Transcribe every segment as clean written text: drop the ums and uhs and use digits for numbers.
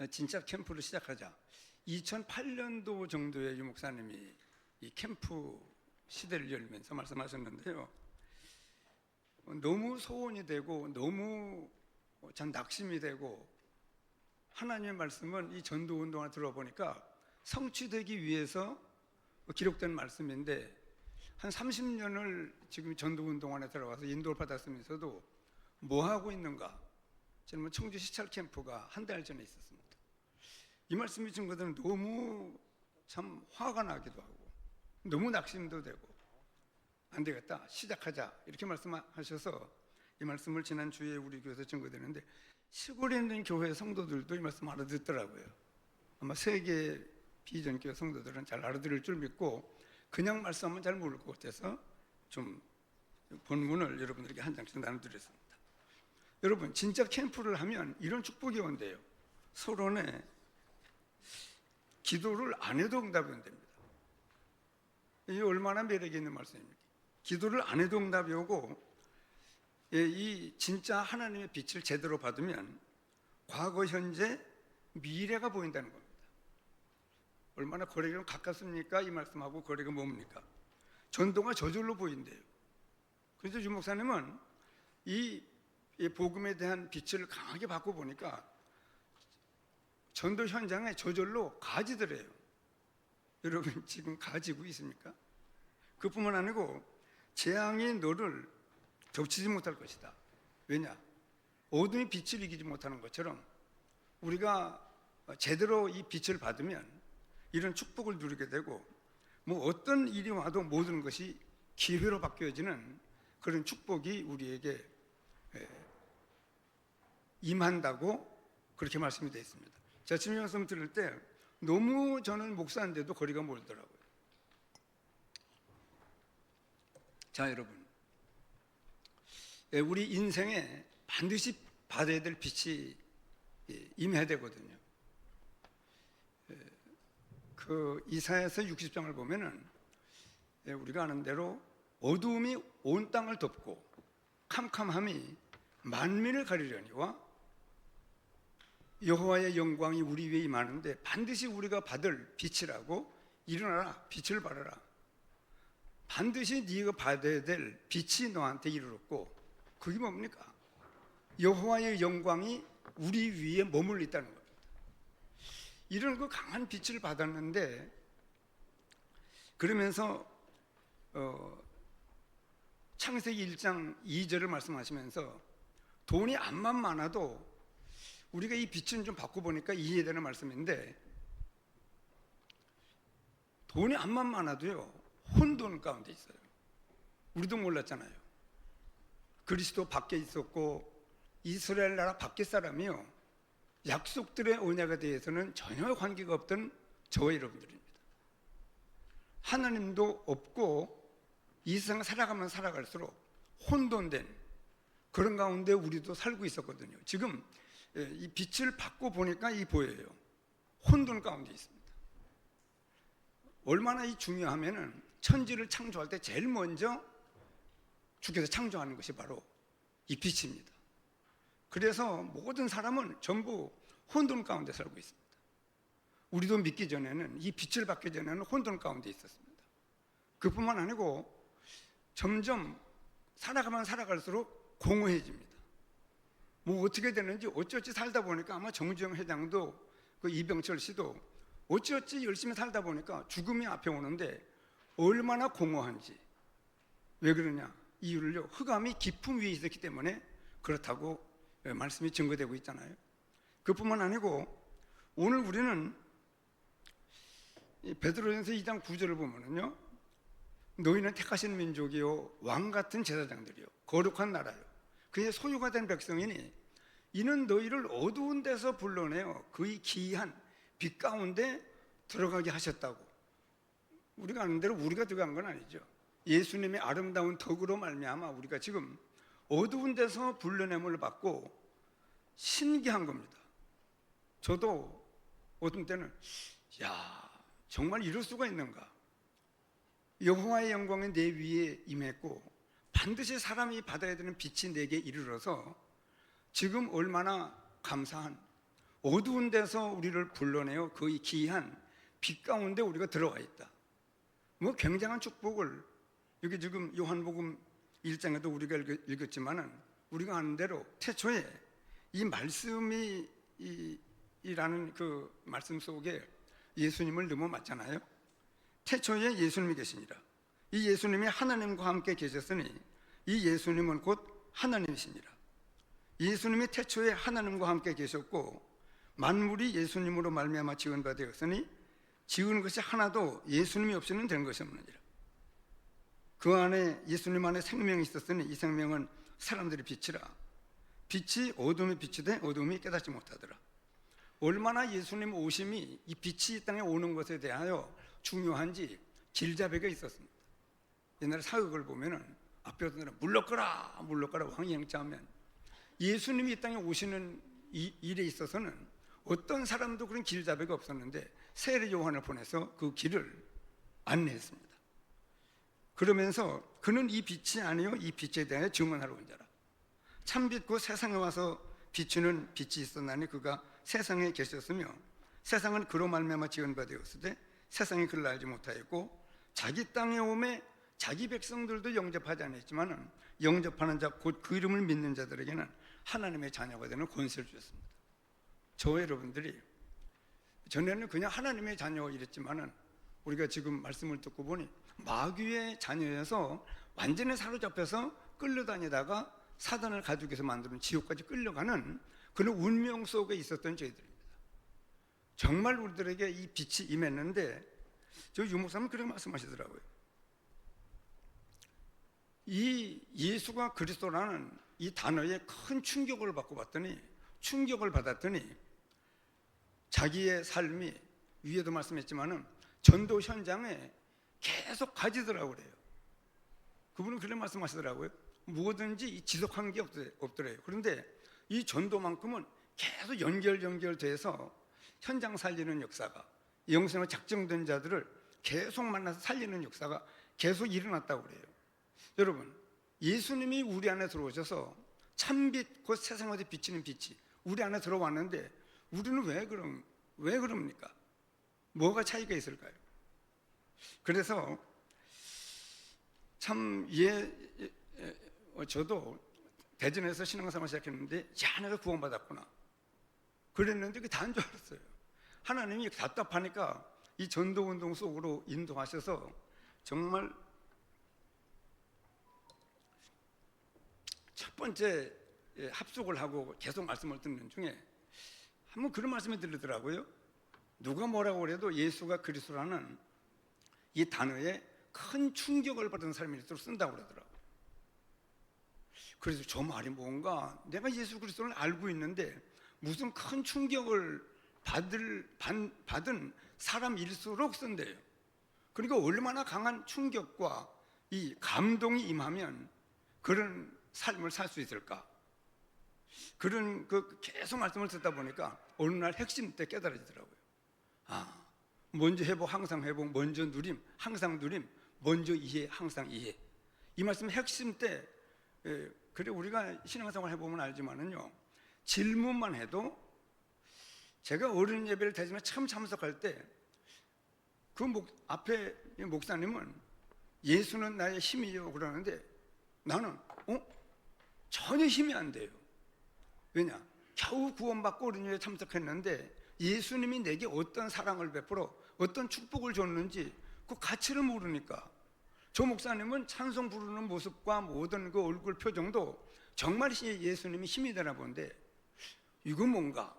진짜 캠프를 시작하자. 2008년도 정도에 유 목사님이 이 캠프 시대를 열면서 말씀하셨는데요. 너무 소원이 되고 너무 참 낙심이 되고, 하나님의 말씀은 이 전도운동을 들어보니까 성취되기 위해서 기록된 말씀인데, 한 30년을 지금 전도운동 안에 들어가서 인도를 받았으면서도 뭐 하고 있는가? 저는 청주 시찰 캠프가 한 달 전에 있었습니다. 이 말씀이 준 것들은 너무 참 화가 나기도 하고 너무 낙심도 되고, 안 되겠다, 시작하자, 이렇게 말씀하셔서 이 말씀을 지난 주에 우리 교회에서 증거되는데, 시골에 있는 교회 성도들도 이 말씀 알아듣더라고요. 아마 세계 비전교회 성도들은 잘 알아들을 줄 믿고 그냥 말씀하면 잘 모를 것 같아서 좀 본문을 여러분들에게 한 장씩 나눠드렸습니다. 여러분, 진짜 캠프를 하면 이런 축복이 온대요. 서론에 기도를 안 해도 응답이 온답니다. 이게 얼마나 매력이 있는 말씀입니까? 기도를 안 해도 응답이 오고, 이 진짜 하나님의 빛을 제대로 받으면 과거, 현재, 미래가 보인다는 겁니다. 얼마나 거리가 가깝습니까? 이 말씀하고 거리가 뭡니까? 전도가 저절로 보인대요. 그래서 유 목사님은 이 복음에 대한 빛을 강하게 받고 보니까 전도 현장에 저절로 가지더래요. 여러분 지금 가지고 있습니까? 그뿐만 아니고 재앙이 너를 덮치지 못할 것이다. 왜냐? 어둠이 빛을 이기지 못하는 것처럼 우리가 제대로 이 빛을 받으면 이런 축복을 누리게 되고, 뭐 어떤 일이 와도 모든 것이 기회로 바뀌어지는 그런 축복이 우리에게 임한다고 그렇게 말씀이 되어 있습니다. 제가 지금 말씀 들을 때 너무 저는 목사인데도 거리가 멀더라고요. 자, 여러분, 우리 인생에 반드시 받아야 될 빛이 임해야 되거든요. 그 이사야서 60장을 보면은 우리가 아는 대로 어두움이 온 땅을 덮고 캄캄함이 만민을 가리려니와 여호와의 영광이 우리 위에 임하는데 반드시 우리가 받을 빛이라고, 일어나라, 빛을 발하라. 반드시 네가 받아야 될 빛이 너한테 이르렀고, 그게 뭡니까? 여호와의 영광이 우리 위에 머물러 있다는 겁니다. 이런 그 강한 빛을 받았는데, 그러면서 창세기 1장 2절을 말씀하시면서 돈이 암만 많아도, 우리가 이 빛은 좀 바꿔보니까 이해되는 말씀인데, 돈이 암만 많아도요 혼돈 가운데 있어요. 우리도 몰랐잖아요. 그리스도 밖에 있었고 이스라엘 나라 밖에 사람이요, 약속들의 언약에 대해서는 전혀 관계가 없던 저와 여러분들입니다. 하나님도 없고 이 세상 살아가면 살아갈수록 혼돈된 그런 가운데 우리도 살고 있었거든요. 지금 이 빛을 받고 보니까 이 보여요. 혼돈 가운데 있습니다. 얼마나 이 중요하면은 천지를 창조할 때 제일 먼저 주께서 창조하는 것이 바로 이 빛입니다. 그래서 모든 사람은 전부 혼돈 가운데 살고 있습니다. 우리도 믿기 전에는, 이 빛을 받기 전에는 혼돈 가운데 있었습니다. 그뿐만 아니고 점점 살아가면 살아갈수록 공허해집니다. 뭐 어떻게 되는지 어찌어찌 살다 보니까, 아마 정주영 회장도 그 이병철 씨도 어찌어찌 열심히 살다 보니까 죽음이 앞에 오는데 얼마나 공허한지. 왜 그러냐? 이유를요, 흑암이 깊음 위에 있었기 때문에 그렇다고 말씀이 증거되고 있잖아요. 그뿐만 아니고 오늘 우리는 베드로전서 2장 9절을 보면은요, 너희는 택하신 민족이요 왕같은 제사장들이요 거룩한 나라요 그의 소유가 된 백성이니 이는 너희를 어두운 데서 불러내어 그의 기이한 빛 가운데 들어가게 하셨다고. 우리가 아는 대로 우리가 들어간 건 아니죠. 예수님의 아름다운 덕으로 말미암아 우리가 지금 어두운 데서 불러냄을 받고 신기한 겁니다. 저도 어떤 때는 야, 정말 이럴 수가 있는가? 여호와의 영광이 내 위에 임했고 반드시 사람이 받아야 되는 빛이 내게 이르러서 지금 얼마나 감사한, 어두운 데서 우리를 불러내어 거의 기이한 빛 가운데 우리가 들어와 있다. 뭐 굉장한 축복을, 여기 지금 요한복음 1장에도 우리가 읽었지만은 우리가 아는 대로 태초에 이 말씀이 이라는 그 말씀 속에 예수님을 넣어 맞잖아요. 태초에 예수님이 계시니라. 이 예수님이 하나님과 함께 계셨으니 이 예수님은 곧 하나님이시니라. 예수님이 태초에 하나님과 함께 계셨고 만물이 예수님으로 말미암아 지은 바 되었으니 지은 것이 하나도 예수님이 없이는 된 것이 없느니라. 그 안에 예수님 안에 생명이 있었으니 이 생명은 사람들의 빛이라. 빛이 어둠에 비추되 어둠이 깨닫지 못하더라. 얼마나 예수님 오심이 이 빛이 이 땅에 오는 것에 대하여 중요한지 길잡이가 있었습니다. 옛날에 사극을 보면은 앞에 어떤 사람 물러거라 물러거라 황행자하면 예수님이 이 땅에 오시는 이 일에 있어서는 어떤 사람도 그런 길잡이가 없었는데 세례 요한을 보내서 그 길을 안내했습니다. 그러면서 그는 이 빛이 아니요 이 빛에 대하여 증언하러 온 자라. 참빛 곧 세상에 와서 비추는 빛이 있었나니 그가 세상에 계셨으며 세상은 그로 말미암아 지은 바 되었으되 세상이 그를 알지 못하였고 자기 땅에 오매 자기 백성들도 영접하지 않았지만 영접하는 자 곧 그 이름을 믿는 자들에게는 하나님의 자녀가 되는 권세를 주셨습니다. 저 여러분들이 전에는 그냥 하나님의 자녀 이랬지만은 우리가 지금 말씀을 듣고 보니 마귀의 자녀여서 완전히 사로잡혀서 끌려다니다가 사단을 가죽에서 만드는 지옥까지 끌려가는 그런 운명 속에 있었던 저희들입니다. 정말 우리들에게 이 빛이 임했는데 저 유목사님은 그렇게 말씀하시더라고요. 이 예수가 그리스도라는 이 단어에 큰 충격을 받았더니 자기의 삶이 위에도 말씀했지만은 전도 현장에 계속 가지더라고 그래요. 그분은 그런 말씀하시더라고요. 뭐든지 지속한 게 없더래요. 그런데 이 전도만큼은 계속 연결돼서 현장 살리는 역사가, 영생으로 작정된 자들을 계속 만나서 살리는 역사가 계속 일어났다고 그래요. 여러분, 예수님이 우리 안에 들어오셔서 참빛 곧 세상에 비치는 빛이 우리 안에 들어왔는데 우리는 왜 그럽니까? 뭐가 차이가 있을까요? 그래서 참 저도 대전에서 신앙생활 시작했는데 야 내가 구원받았구나 그랬는데 그게 다인 줄 알았어요. 하나님이 답답하니까 이 전도운동 속으로 인도하셔서 정말 첫 번째 합숙을 하고 계속 말씀을 듣는 중에 한번 그런 말씀이 들리더라고요. 누가 뭐라고 그래도 예수가 그리스도라는 이 단어에 큰 충격을 받은 사람일수록 쓴다고 그러더라고요. 그래서 저 말이 뭔가 내가 예수 그리스도를 알고 있는데 무슨 큰 충격을 받은 사람일수록 쓴대요. 그러니까 얼마나 강한 충격과 이 감동이 임하면 그런 삶을 살 수 있을까? 그런 계속 말씀을 듣다 보니까 어느 날 핵심 때 깨달아지더라고요. 먼저 회복, 항상 회복, 먼저 누림, 항상 누림, 먼저 이해, 항상 이해. 이 말씀 핵심 때 그래 우리가 신앙생활 해보면 알지만은요 질문만 해도 제가 어른 예배를 대전에 처음 참석할 때 그 앞에 목사님은 예수는 나의 힘이요 그러는데 나는 전혀 힘이 안 돼요. 왜냐? 겨우 구원받고 어른 예배에 참석했는데 예수님이 내게 어떤 사랑을 베풀어 어떤 축복을 줬는지 그 가치를 모르니까 저 목사님은 찬송 부르는 모습과 모든 그 얼굴 표정도 정말 예수님이 힘이 되나 본데 이건 뭔가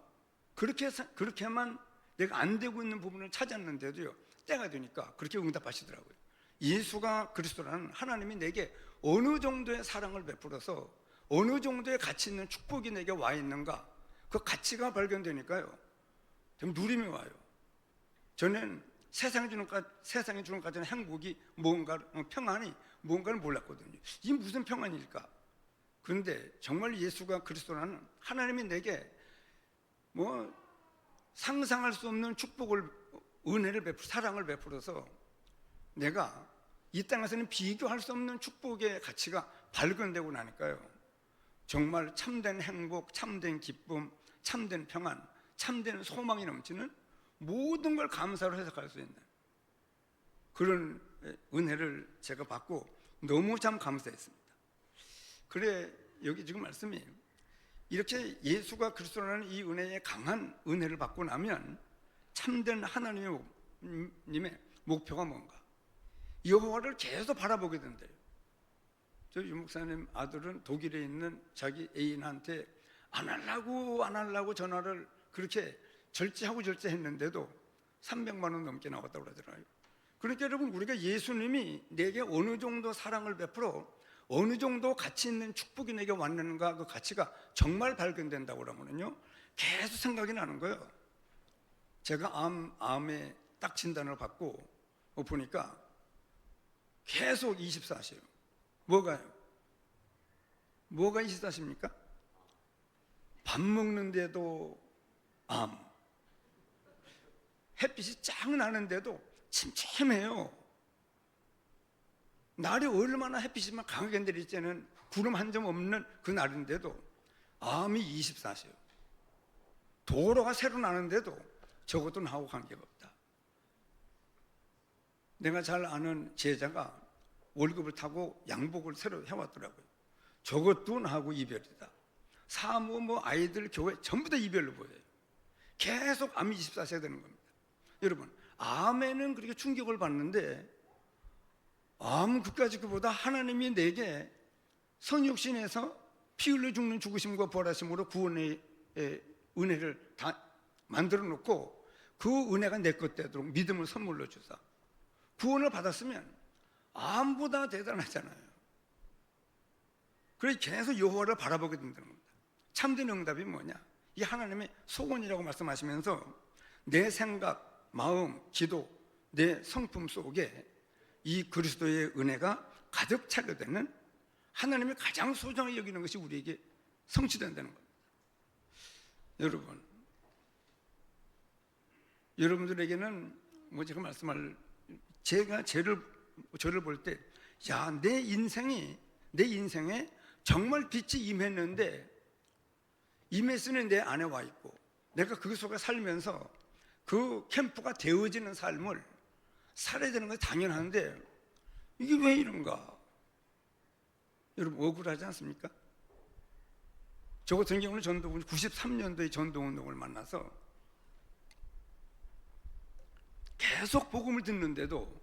그렇게만 내가 안 되고 있는 부분을 찾았는데도요 때가 되니까 그렇게 응답하시더라고요. 예수가 그리스도라는 하나님이 내게 어느 정도의 사랑을 베풀어서 어느 정도의 가치 있는 축복이 내게 와 있는가 그 가치가 발견되니까요 좀 누림이 와요. 저는 세상이 주는 가진 행복이 뭔가 평안이 뭔가를 몰랐거든요. 이게 무슨 평안일까? 그런데 정말 예수가 그리스도라는 하나님이 내게 뭐 상상할 수 없는 축복을 은혜를 사랑을 베풀어서 내가 이 땅에서는 비교할 수 없는 축복의 가치가 발견되고 나니까요 정말 참된 행복, 참된 기쁨, 참된 평안, 참된 소망이 넘치는 모든 걸 감사로 해석할 수 있는 그런 은혜를 제가 받고 너무 참 감사했습니다. 그래 여기 지금 말씀이 이렇게 예수가 그리스도라는 이 은혜의 강한 은혜를 받고 나면 참된 하나님의 목표가 뭔가? 여호와를 계속 바라보게 된대요. 저 유목사님 아들은 독일에 있는 자기 애인한테 안 하려고 전화를 그렇게 절제하고 절제했는데도 300만 원 넘게 나왔다고 그러더라고요. 그러니까 여러분, 우리가 예수님이 내게 어느 정도 사랑을 베풀어 어느 정도 가치 있는 축복이 내게 왔는가, 그 가치가 정말 발견된다고 그러면요 계속 생각이 나는 거예요. 제가 암에 딱 진단을 받고 보니까 계속 24시예요. 뭐가 24시입니까? 밥 먹는데도 암, 햇빛이 쫙 나는데도 침침해요. 날이 얼마나 햇빛이만 강하게 내릴 때는 구름 한 점 없는 그 날인데도 암이 24시예요. 도로가 새로 나는데도 저것도 나하고 관계가 없다. 내가 잘 아는 제자가 월급을 타고 양복을 새로 해왔더라고요. 저것도 나하고 이별이다. 사모 아이들 교회 전부 다 이별로 보여요. 계속 암이 24시가 되는 겁니다. 여러분, 암에는 그렇게 충격을 받는데 암 그까짓 것보다 하나님이 내게 성육신에서 피 흘려 죽는 죽으심과 부활하심으로 구원의 은혜를 다 만들어 놓고 그 은혜가 내 것 되도록 믿음을 선물로 주사 구원을 받았으면 암보다 대단하잖아요. 그래서 계속 여호와를 바라보게 된다는 겁니다. 참된 응답이 뭐냐? 이 하나님의 소원이라고 말씀하시면서 내 생각, 마음, 기도, 내 성품 속에 이 그리스도의 은혜가 가득 차게 되는 하나님이 가장 소중하게 여기는 것이 우리에게 성취된다는 겁니다. 여러분들에게는 제가 말씀할, 제가 저를 볼 때, 야, 내 인생에 정말 빛이 임했는데, 임했으니 내 안에 와 있고, 내가 그 속에 살면서 그 캠프가 되어지는 삶을 살아야 되는 것이 당연한데, 이게 왜 이런가? 여러분, 억울하지 않습니까? 저 같은 경우는 93년도에 전도운동을 만나서 계속 복음을 듣는데도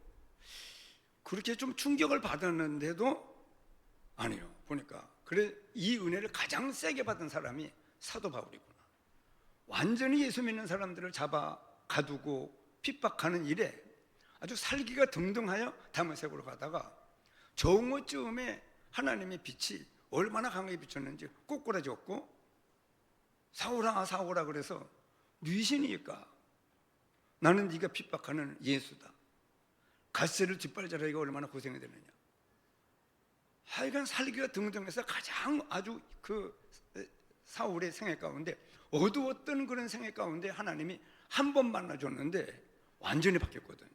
그렇게 좀 충격을 받았는데도 아니요. 보니까 그래, 이 은혜를 가장 세게 받은 사람이 사도 바울이구나. 완전히 예수 믿는 사람들을 잡아 가두고 핍박하는 일에 아주 살기가 등등하여 다메섹으로 가다가 정오쯤에 하나님의 빛이 얼마나 강하게 비쳤는지 꼬꾸라졌고, 사오라 그래서 뉘신이니까 나는 네가 핍박하는 예수다. 갓세를 뒷발자라기가 얼마나 고생이 되느냐. 하여간 살기가 등등해서 가장 아주 그 사울의 생애 가운데 어두웠던 그런 생애 가운데 하나님이 한 번 만나줬는데 완전히 바뀌었거든요.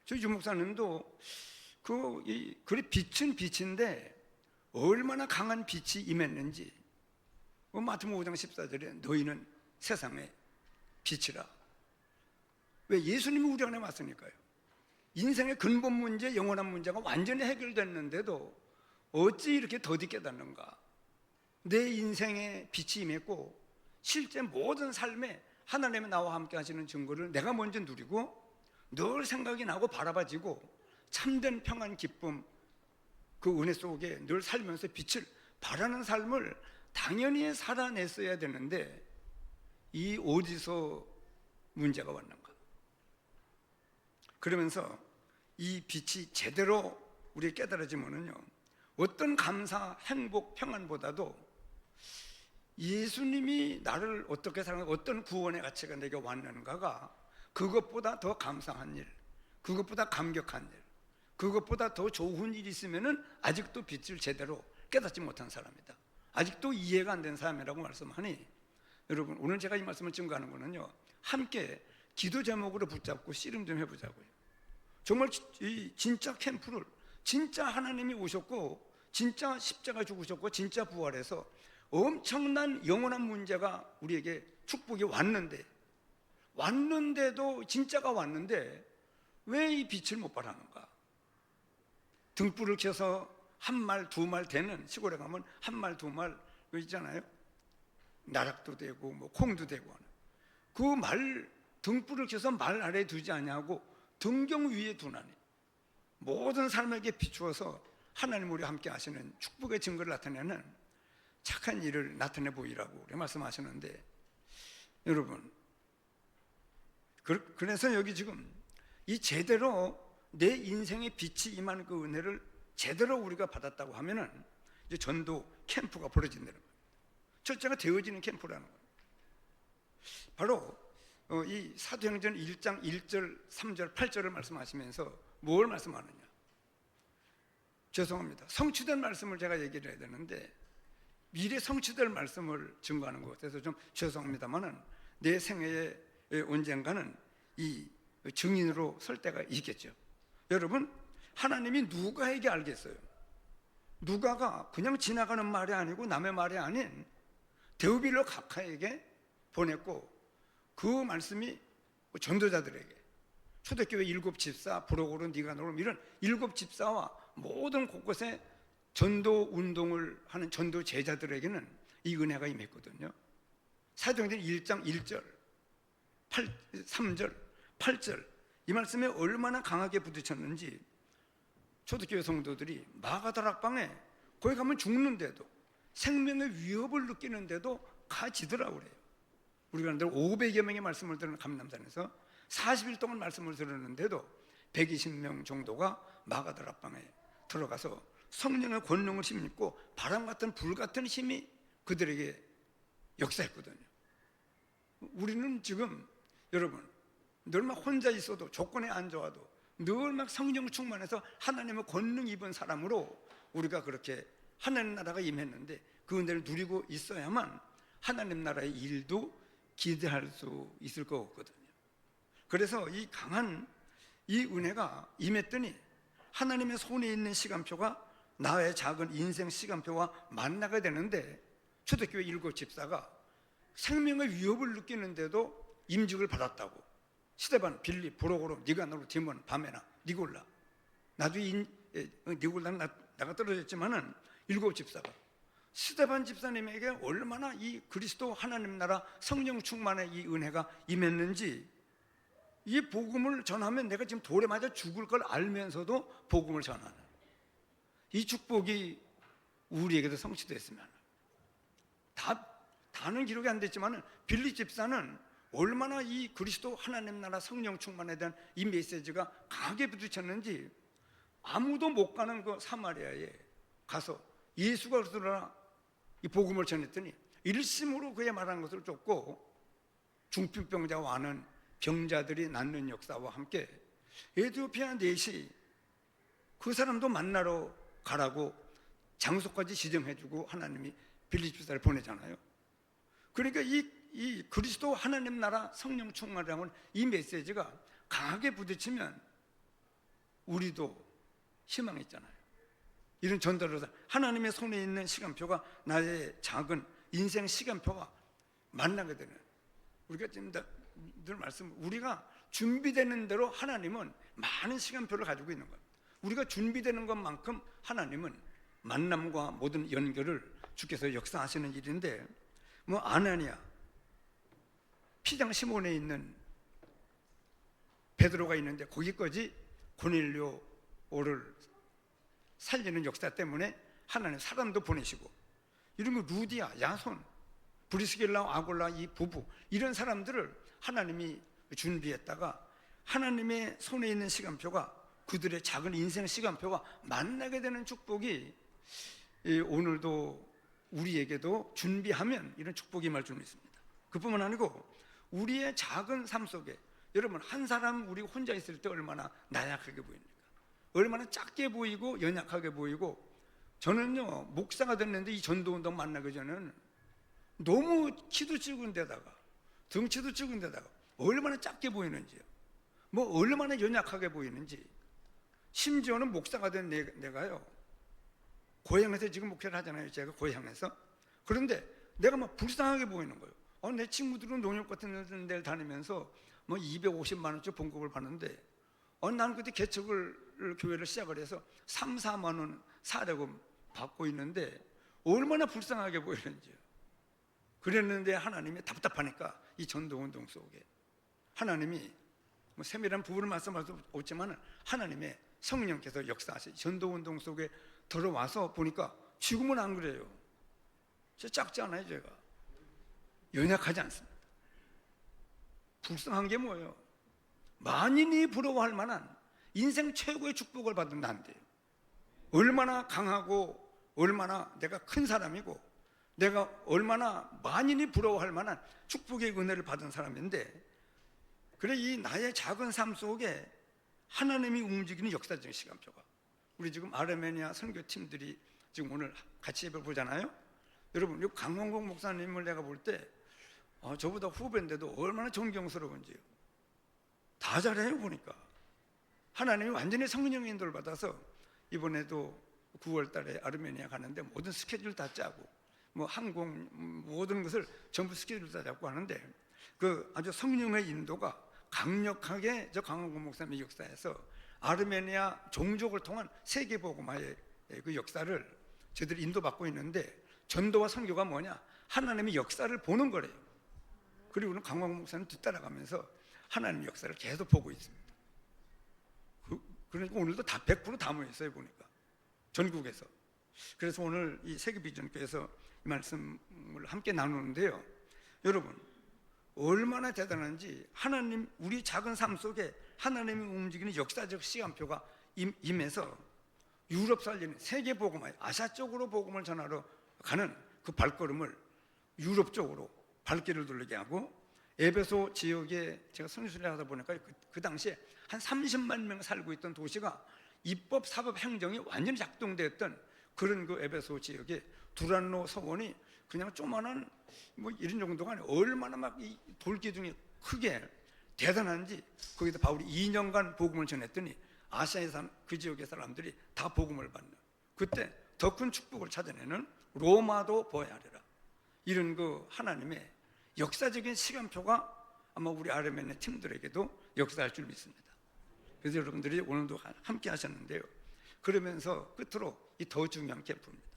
저희 주목사님도 그래 빛은 빛인데 얼마나 강한 빛이 임했는지 마태복음 5장 14절에 너희는 세상의 빛이라. 왜? 예수님이 우리 안에 왔으니까요. 인생의 근본 문제, 영원한 문제가 완전히 해결됐는데도 어찌 이렇게 더디 깨닫는가? 내 인생에 빛이 임했고 실제 모든 삶에 하나님이 나와 함께 하시는 증거를 내가 먼저 누리고 늘 생각이 나고 바라봐지고 참된 평안, 기쁨, 그 은혜 속에 늘 살면서 빛을 발하는 삶을 당연히 살아냈어야 되는데 이 어디서 문제가 왔는가? 그러면서 이 빛이 제대로 우리에 깨달아지면은요, 어떤 감사, 행복, 평안보다도 예수님이 나를 어떻게 사랑하고 어떤 구원의 가치가 내게 왔는가가 그것보다 더 감사한 일, 그것보다 감격한 일, 그것보다 더 좋은 일이 있으면은 아직도 빛을 제대로 깨닫지 못한 사람이다. 아직도 이해가 안 된 사람이라고 말씀하니, 여러분, 오늘 제가 이 말씀을 증거하는 거는요, 함께 기도 제목으로 붙잡고 씨름 좀 해보자고요. 정말 이 진짜 캠프를, 진짜 하나님이 오셨고 진짜 십자가 죽으셨고 진짜 부활해서 엄청난 영원한 문제가 우리에게 축복이 왔는데도 진짜가 왔는데 왜 이 빛을 못 발하는가? 등불을 켜서 한 말, 두 말 되는, 시골에 가면 한 말, 두 말 있잖아요. 나락도 되고 뭐 콩도 되고 하는 그 말, 등불을 켜서 말 아래에 두지 아니하고 등경 위에 두나니 모든 삶에게 비추어서 하나님 우리와 함께 하시는 축복의 증거를 나타내는 착한 일을 나타내 보이라고 그렇게 말씀하시는데, 여러분, 그래서 여기 지금 이 제대로 내 인생의 빛이 임하는 그 은혜를 제대로 우리가 받았다고 하면은 이제 전도 캠프가 벌어진다는 거예요. 철저가 되어지는 캠프라는 거예요. 바로 이 사도행전 1장 1절, 3절, 8절을 말씀하시면서 뭘 말씀하느냐? 죄송합니다. 성취된 말씀을 제가 얘기를 해야 되는데 미래 성취될 말씀을 증거하는 것 같아서 좀 죄송합니다만은 내 생애에 언젠가는 이 증인으로 설 때가 있겠죠. 여러분, 하나님이 누가에게 알겠어요? 누가가 그냥 지나가는 말이 아니고 남의 말이 아닌 데오빌로 각하에게 보냈고, 그 말씀이 전도자들에게, 초대교회 7 집사, 브로고로, 니가노로 이런 7 집사와 모든 곳곳에 전도 운동을 하는 전도 제자들에게는 이 은혜가 임했거든요. 사도행전 1장 1절, 3절, 8절 이 말씀에 얼마나 강하게 부딪혔는지 초대교회 성도들이 마가다락방에 거기 가면 죽는데도, 생명의 위협을 느끼는데도 가지더라고 그래요. 우리가 500여 명의 말씀을 들은 감람산에서 40일 동안 말씀을 들었는데도 120명 정도가 마가다락방에 들어가서 성령의 권능을 힘입고 바람 같은 불 같은 힘이 그들에게 역사했거든요. 우리는 지금 여러분 늘 막 혼자 있어도, 조건에 안 좋아도 늘 막 성령 충만해서 하나님의 권능 입은 사람으로 우리가 그렇게 하나님 나라가 임했는데 그 은혜를 누리고 있어야만 하나님 나라의 일도 기대할 수 있을 것 같거든요. 그래서 이 강한 이 은혜가 임했더니 하나님의 손에 있는 시간표가 나의 작은 인생 시간표와 만나게 되는데, 초대교회 7 집사가 생명의 위협을 느끼는데도 임직을 받았다고. 스데반, 빌립, 브로고로, 니가노로, 디몬, 바메나, 니골라. 나중에 니골라는 나가 떨어졌지만은 7 집사가 스데반 집사님에게 얼마나 이 그리스도 하나님 나라 성령 충만의 이 은혜가 임했는지, 이 복음을 전하면 내가 지금 돌에 맞아 죽을 걸 알면서도 복음을 전하는 이 축복이 우리에게도 성취됐으면. 다는 기록이 안 됐지만 빌립 집사는 얼마나 이 그리스도 하나님 나라 성령 충만에 대한 이 메시지가 강하게 부딪혔는지 아무도 못 가는 그 사마리아에 가서 예수가 그러더라 이 복음을 전했더니 일심으로 그의 말하는 것을 쫓고 중풍병자와 많은 병자들이 낫는 역사와 함께 에티오피아 넷이 그 사람도 만나러 가라고 장소까지 지정해주고 하나님이 빌립 집사를 보내잖아요. 그러니까 이 그리스도 하나님 나라 성령 충만이라는 이 메시지가 강하게 부딪히면 우리도 희망이 있잖아요. 이런 전달로서 하나님의 손에 있는 시간표가 나의 작은 인생 시간표와 만나게 되는, 우리가 지금 늘 말씀, 우리가 준비되는 대로 하나님은 많은 시간표를 가지고 있는 거예요. 우리가 준비되는 것만큼 하나님은 만남과 모든 연결을 주께서 역사하시는 일인데, 뭐 아나니아, 피장 시몬에 있는 베드로가 있는데 거기까지 고넬료를 살리는 역사 때문에 하나님 사람도 보내시고, 이런 거 루디아, 야손, 브리스길라와 아골라 이 부부, 이런 사람들을 하나님이 준비했다가 하나님의 손에 있는 시간표가 그들의 작은 인생 시간표와 만나게 되는 축복이 오늘도 우리에게도 준비하면 이런 축복이 임할 줄 믿습니다. 그뿐만 아니고 우리의 작은 삶 속에, 여러분 한 사람 우리 혼자 있을 때 얼마나 나약하게 보입니까? 얼마나 작게 보이고 연약하게 보이고. 저는요 목사가 됐는데 이 전도운동 만나기 전에는 너무 키도 작은 데다가 덩치도 작은 데다가 얼마나 작게 보이는지요, 뭐 얼마나 연약하게 보이는지. 심지어는 목사가 된 내가요, 고향에서 지금 목회를 하잖아요. 제가 고향에서. 그런데 내가 막 불쌍하게 보이는 거예요. 내 친구들은 농협 같은 데를 다니면서 뭐 250만 원씩 봉급을 받는데 난 그때 개척을 교회를 시작을 해서 3, 4만 원 사례금 받고 있는데 얼마나 불쌍하게 보이는지요. 그랬는데 하나님이 답답하니까 이 전도운동 속에 하나님이 뭐 세밀한 부분을 말씀할 수 없지만 하나님의 성령께서 역사하시 전도운동 속에 들어와서 보니까 지금은 안 그래요. 진짜 작지 않아요. 제가 연약하지 않습니다. 불쌍한 게 뭐예요? 만인이 부러워할 만한 인생 최고의 축복을 받은 나인데요. 얼마나 강하고 얼마나 내가 큰 사람이고 내가 얼마나 만인이 부러워할 만한 축복의 은혜를 받은 사람인데, 그래 이 나의 작은 삶 속에 하나님이 움직이는 역사적인 시간표가, 우리 지금 아르메니아 선교팀들이 지금 오늘 같이 예배 보잖아요. 여러분 이 강원국 목사님을 내가 볼 때 저보다 후배인데도 얼마나 존경스러운지요. 다 잘해요. 보니까 하나님이 완전히 성령의 인도를 받아서 이번에도 9월 달에 아르메니아 가는데 모든 스케줄 다 짜고 뭐 항공 모든 것을 전부 스케줄 다 잡고 하는데 그 아주 성령의 인도가 강력하게 저 강원국 목사님의 역사에서 아르메니아 종족을 통한 세계복음화의 그 역사를 저들이 인도받고 있는데, 전도와 선교가 뭐냐? 하나님의 역사를 보는 거래요. 그리고 우리는 강원국 목사님 뒤따라가면서 하나님의 역사를 계속 보고 있습니다. 그러니까 오늘도 다 100%다 모였어요. 보니까 전국에서. 그래서 오늘 이 세계비전교회에서 이 말씀을 함께 나누는데요. 여러분 얼마나 대단한지, 하나님 우리 작은 삶 속에 하나님이 움직이는 역사적 시간표가 임해서 유럽 살리는 세계 복음화, 아시아 쪽으로 복음을 전하러 가는 그 발걸음을 유럽 쪽으로 발길을 돌리게 하고, 에베소 지역에 제가 선교를 하다 보니까 그 당시에 한 30만 명 살고 있던 도시가 입법, 사법, 행정이 완전히 작동되었던 그런 그 에베소 지역에 두란노 서원이 그냥 조만한 뭐 이런 정도가 아니에요. 얼마나 막 이 돌기둥이 크게 대단한지 거기다 바울이 2년간 복음을 전했더니 아시아에 사는 그 지역의 사람들이 다 복음을 받는, 그때 더 큰 축복을 찾아내는 로마도 보아야 하리라, 이런 그 하나님의 역사적인 시간표가 아마 우리 아르메니아 팀들에게도 역사할 줄 믿습니다. 그래서 여러분들이 오늘도 함께 하셨는데요. 그러면서 끝으로 이 더 중요한 캠프입니다.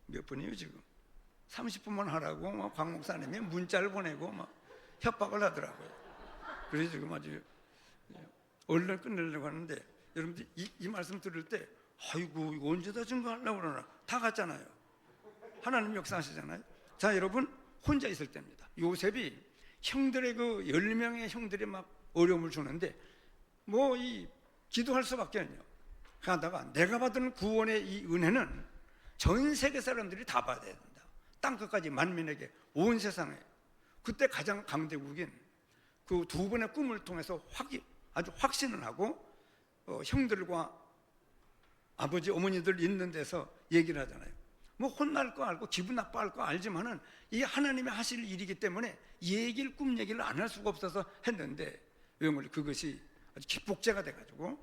몇 분이에요 지금? 30분만 하라고 막 광 목사님이 문자를 보내고 막 협박을 하더라고요. 그래서 지금 아주 얼른 끝내려고 하는데, 여러분들 이 말씀 들을 때 아이고 이거 언제 다 증거하려고 그러나, 다 갔잖아요. 하나님 역사하시잖아요. 자 여러분, 혼자 있을 때입니다. 요셉이 형들의 그 10명의 형들이 막 어려움을 주는데 뭐 이 기도할 수밖에 없네요. 하다가 내가 받은 구원의 이 은혜는 전 세계 사람들이 다 받아야 된다. 땅끝까지 만민에게, 온 세상에. 그때 가장 강대국인 그 두 번의 꿈을 통해서 아주 확신을 하고 형들과 아버지 어머니들 있는 데서 얘기를 하잖아요. 뭐 혼날 거 알고 기분 나빠할 거 알지만은 이게 하나님이 하실 일이기 때문에 꿈 얘기를 안 할 수가 없어서 했는데, 영원히 그것이 아주 기폭제가 돼가지고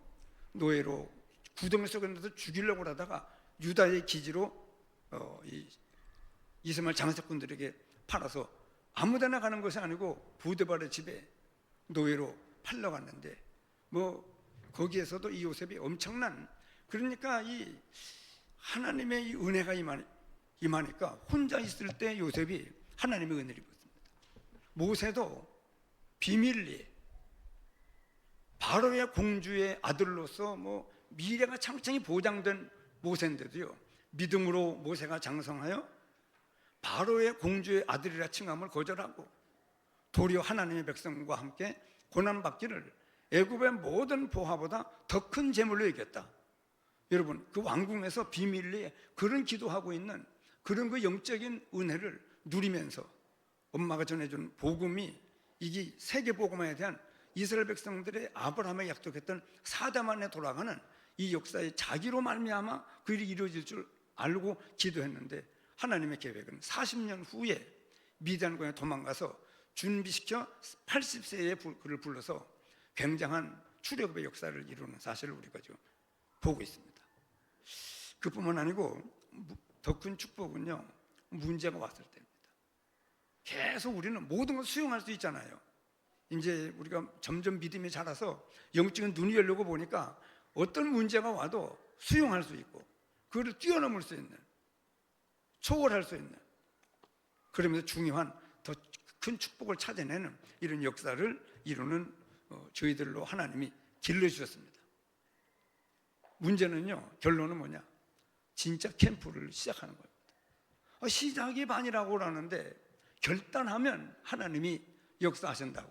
노예로 구덩이 속에 넣어서 죽이려고 하다가 유다의 기지로 이스마엘 장사꾼들에게 팔아서 아무데나 가는 것이 아니고 부드발의 집에 노예로 팔려갔는데, 뭐 거기에서도 이 요셉이 엄청난, 그러니까 이 하나님의 이 은혜가 임하니까 혼자 있을 때 요셉이 하나님의 은혜를 입었습니다. 모세도 비밀리에 바로의 공주의 아들로서 뭐 미래가 창창히 보장된 모세인데도요, 믿음으로 모세가 장성하여 바로의 공주의 아들이라 칭함을 거절하고 도리어 하나님의 백성과 함께 고난받기를 애굽의 모든 보화보다 더 큰 재물로 여겼다. 여러분 그 왕궁에서 비밀리에 그런 기도하고 있는 그런 그 영적인 은혜를 누리면서 엄마가 전해준 복음이, 이게 세계 복음에 대한 이스라엘 백성들의 아브라함에 약속했던 사다만에 돌아가는 이 역사의 자기로 말미암아 그 일이 이루어질 줄 알고 기도했는데, 하나님의 계획은 40년 후에 미디안군에 도망가서 준비시켜 80세에 그를 불러서 굉장한 출애굽의 역사를 이루는 사실을 우리가 지금 보고 있습니다. 그뿐만 아니고 더 큰 축복은요, 문제가 왔을 때입니다. 계속 우리는 모든 걸 수용할 수 있잖아요. 이제 우리가 점점 믿음이 자라서 영적인 눈이 열려고 보니까 어떤 문제가 와도 수용할 수 있고 그거를 뛰어넘을 수 있는, 초월할 수 있는, 그러면서 중요한 더 큰 축복을 찾아내는 이런 역사를 이루는 저희들로 하나님이 길러주셨습니다. 문제는요, 결론은 뭐냐? 진짜 캠프를 시작하는 겁니다. 시작이 반이라고 하는데 결단하면 하나님이 역사하신다고.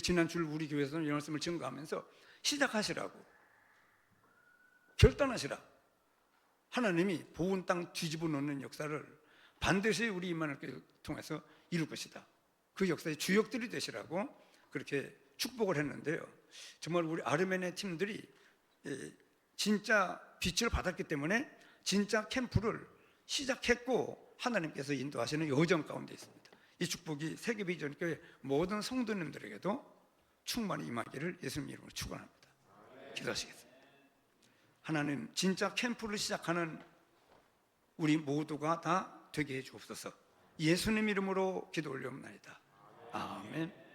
지난 주 우리 교회에서는 이 말씀을 증거하면서 시작하시라고, 결단하시라. 하나님이 보온 땅 뒤집어 놓는 역사를 반드시 우리 임마누엘 통해서 이룰 것이다. 그 역사의 주역들이 되시라고 그렇게 축복을 했는데요. 정말 우리 아르메니아 팀들이 진짜 빛을 받았기 때문에 진짜 캠프를 시작했고 하나님께서 인도하시는 여정 가운데 있습니다. 이 축복이 세계비전교회 모든 성도님들에게도 충만히 임하기를 예수님 이름으로 축원합니다. 기도하시겠습니다. 하나님, 진짜 캠프를 시작하는 우리 모두가 다 되게 해 주옵소서. 예수님 이름으로 기도 올려옵나이다. 아멘.